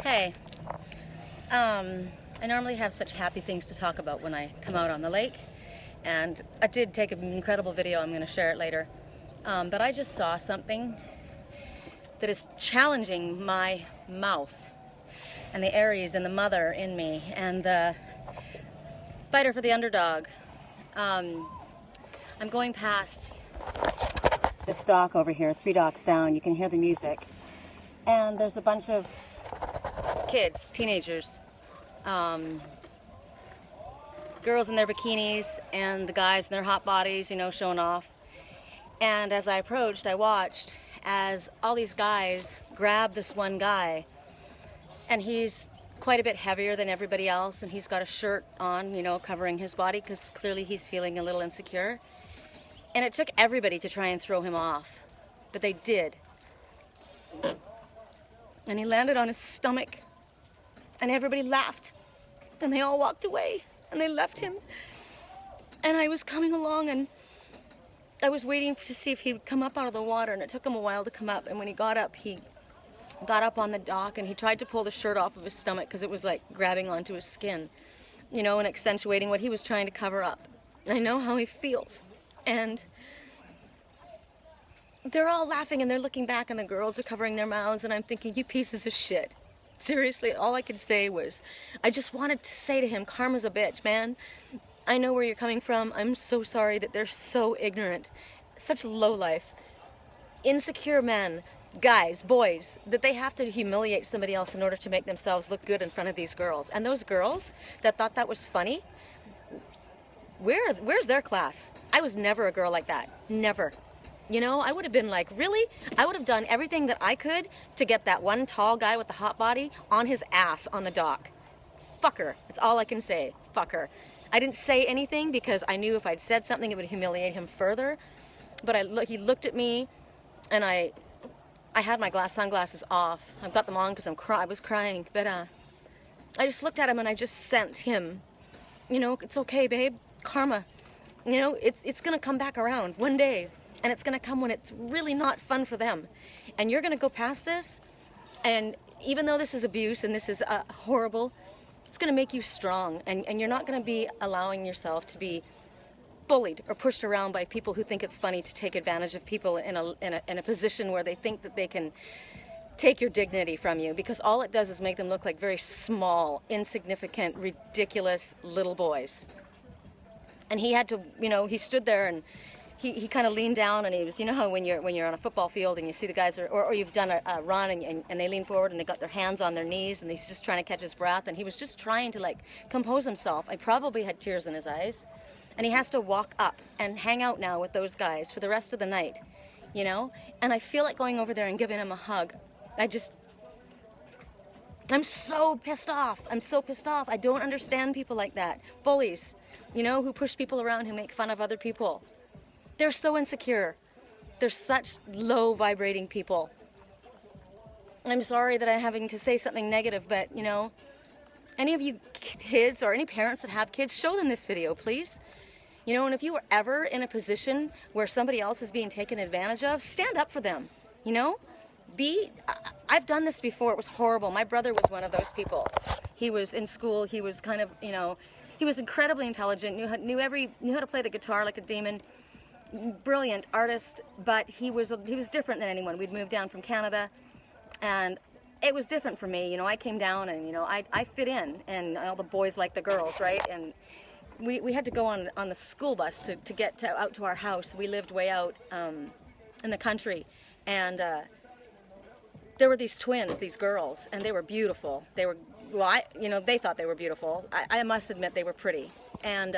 Hey, I normally have such happy things to talk about when I come out on the lake, and I did take an incredible video. I'm going to share it later, but I just saw something that is challenging my mouth and the Aries and the mother in me and the fighter for the underdog. I'm going past this dock over here, 3 docks down. You can hear the music, and there's a bunch of kids, teenagers, girls in their bikinis and the guys in their hot bodies, you know, showing off. And as I approached, I watched as all these guys grab this one guy, and he's quite a bit heavier than everybody else, and he's got a shirt on, you know, covering his body because clearly he's feeling a little insecure. And it took everybody to try and throw him off, but they did. And he landed on his stomach, and everybody laughed, and they all walked away, and they left him. And I was coming along, and I was waiting to see if he would come up out of the water, and it took him a while to come up. And when he got up on the dock, and he tried to pull the shirt off of his stomach because it was like grabbing onto his skin, you know, and accentuating what he was trying to cover up. I know how he feels. And they're all laughing, and they're looking back, and the girls are covering their mouths, and I'm thinking, you pieces of shit. Seriously, all I could say was, I just wanted to say to him, karma's a bitch, man. I know where you're coming from. I'm so sorry that they're so ignorant. Such low life. Insecure men, guys, boys, that they have to humiliate somebody else in order to make themselves look good in front of these girls. And those girls that thought that was funny, where's their class? I was never a girl like that. Never. You know, I would have been like, really? I would have done everything that I could to get that one tall guy with the hot body on his ass on the dock. Fuck her. That's all I can say. Fuck her. I didn't say anything because I knew if I'd said something it would humiliate him further. But he looked at me, and I had my sunglasses off. I've got them on because I was crying. But I just looked at him, and I just sent him, you know, it's okay, babe. Karma. You know, it's going to come back around one day. And it's going to come when it's really not fun for them. And you're going to go past this, and even though this is abuse and this is horrible, it's going to make you strong. And you're not going to be allowing yourself to be bullied or pushed around by people who think it's funny to take advantage of people in a position where they think that they can take your dignity from you, because all it does is make them look like very small, insignificant, ridiculous little boys. And he had to, you know, he stood there, and he kind of leaned down, and he was, you know how when you're on a football field and you see the guys, or you've done a run and they lean forward and they got their hands on their knees and he's just trying to catch his breath, and he was just trying to like compose himself. I probably had tears in his eyes, and he has to walk up and hang out now with those guys for the rest of the night, you know. And I feel like going over there and giving him a hug. I'm so pissed off. I'm so pissed off. I don't understand people like that. Bullies, you know, who push people around, who make fun of other people. They're so insecure. They're such low vibrating people. I'm sorry that I'm having to say something negative, but you know, any of you kids or any parents that have kids, show them this video, please. You know, and if you were ever in a position where somebody else is being taken advantage of, stand up for them, you know? I've done this before. It was horrible. My brother was one of those people. He was in school. He was kind of, you know, he was incredibly intelligent, knew how to play the guitar like a demon. Brilliant artist, but he was different than anyone. We'd moved down from Canada, and it was different for me. You know, I came down, and you know, I fit in, and all the boys like the girls, right? And we had to go on the school bus to get out to our house. We lived way out in the country, and there were these twins, these girls, and they were beautiful. They were, well, you know, they thought they were beautiful. I must admit they were pretty, and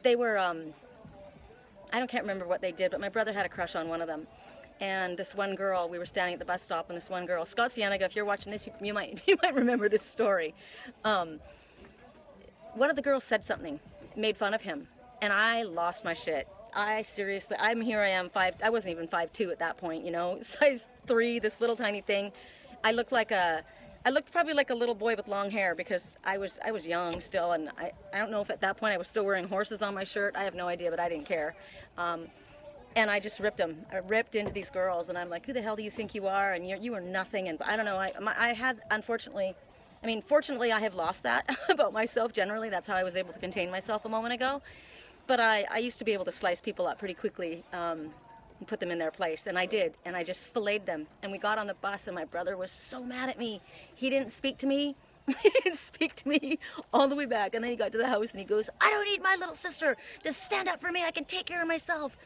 they were. I can't remember what they did, but my brother had a crush on one of them. And this one girl, we were standing at the bus stop, and this one girl, Scott Cienega, if you're watching this, you might remember this story. One of the girls said something, made fun of him, and I lost my shit. I am 5, I wasn't even 5'2" at that point, you know, size 3, this little tiny thing. I looked probably like a little boy with long hair because I was young still, and I don't know if at that point I was still wearing horses on my shirt. I have no idea, but I didn't care. And I just ripped them. I ripped into these girls, and I'm like, who the hell do you think you are? And you are nothing. And I don't know, I had, unfortunately, I mean, fortunately I have lost that about myself generally. That's how I was able to contain myself a moment ago. But I used to be able to slice people up pretty quickly and put them in their place. And I did. And I just filleted them. And we got on the bus, and my brother was so mad at me. He didn't speak to me. He didn't speak to me all the way back. And then he got to the house, and he goes, I don't need my little sister to stand up for me. I can take care of myself.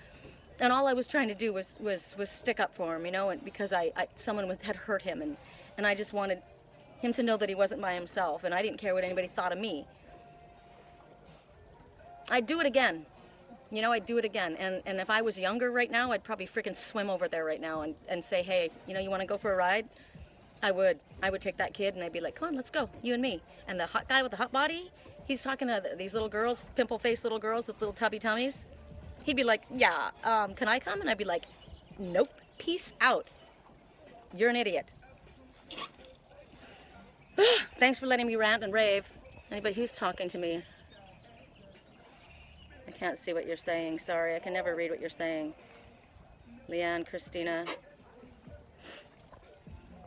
And all I was trying to do was stick up for him, you know, and because someone had hurt him, and I just wanted him to know that he wasn't by himself, and I didn't care what anybody thought of me. I'd do it again. You know, I'd do it again. And if I was younger right now, I'd probably freaking swim over there right now and say, hey, you know, you want to go for a ride? I would take that kid, and I'd be like, come on, let's go, you and me. And the hot guy with the hot body, he's talking to these little girls, pimple-faced little girls with little tubby tummies. He'd be like, yeah, can I come? And I'd be like, nope, peace out. You're an idiot. Thanks for letting me rant and rave. Anybody who's talking to me? I can't see what you're saying. Sorry, I can never read what you're saying. Leanne, Christina.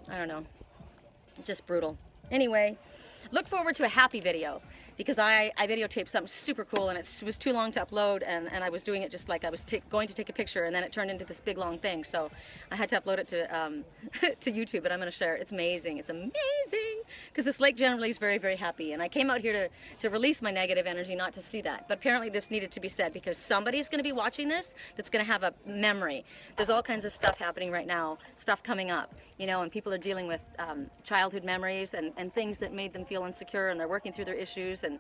I don't know. Just brutal. Anyway, look forward to a happy video, because I videotaped something super cool, and it was too long to upload, and I was doing it just like I was going to take a picture, and then it turned into this big long thing, so I had to upload it to to YouTube, but I'm going to share it. It's amazing. It's amazing, because this lake generally is very, very happy, and I came out here to release my negative energy, not to see that. But apparently this needed to be said, because somebody's going to be watching this that's going to have a memory. There's all kinds of stuff happening right now, stuff coming up, you know, and people are dealing with childhood memories and things that made them feel insecure, and they're working through their issues. And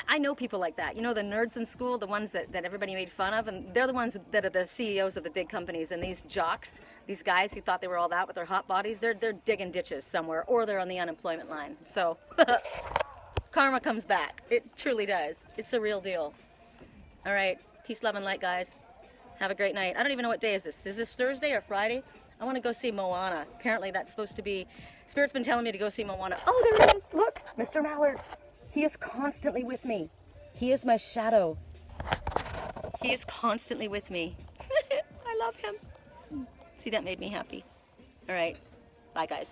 I know people like that. You know, the nerds in school, the ones that everybody made fun of, and they're the ones that are the CEOs of the big companies. And these jocks, these guys who thought they were all that with their hot bodies, they're digging ditches somewhere, or they're on the unemployment line. So karma comes back. It truly does. It's a real deal. All right, peace, love, and light, guys. Have a great night. I don't even know what day is this. Is this Thursday or Friday? I want to go see Moana. Apparently that's supposed to be, Spirit's been telling me to go see Moana. Oh, there it is. Look, Mr. Mallard. He is constantly with me. He is my shadow. He is constantly with me. I love him. See, that made me happy. All right. Bye, guys.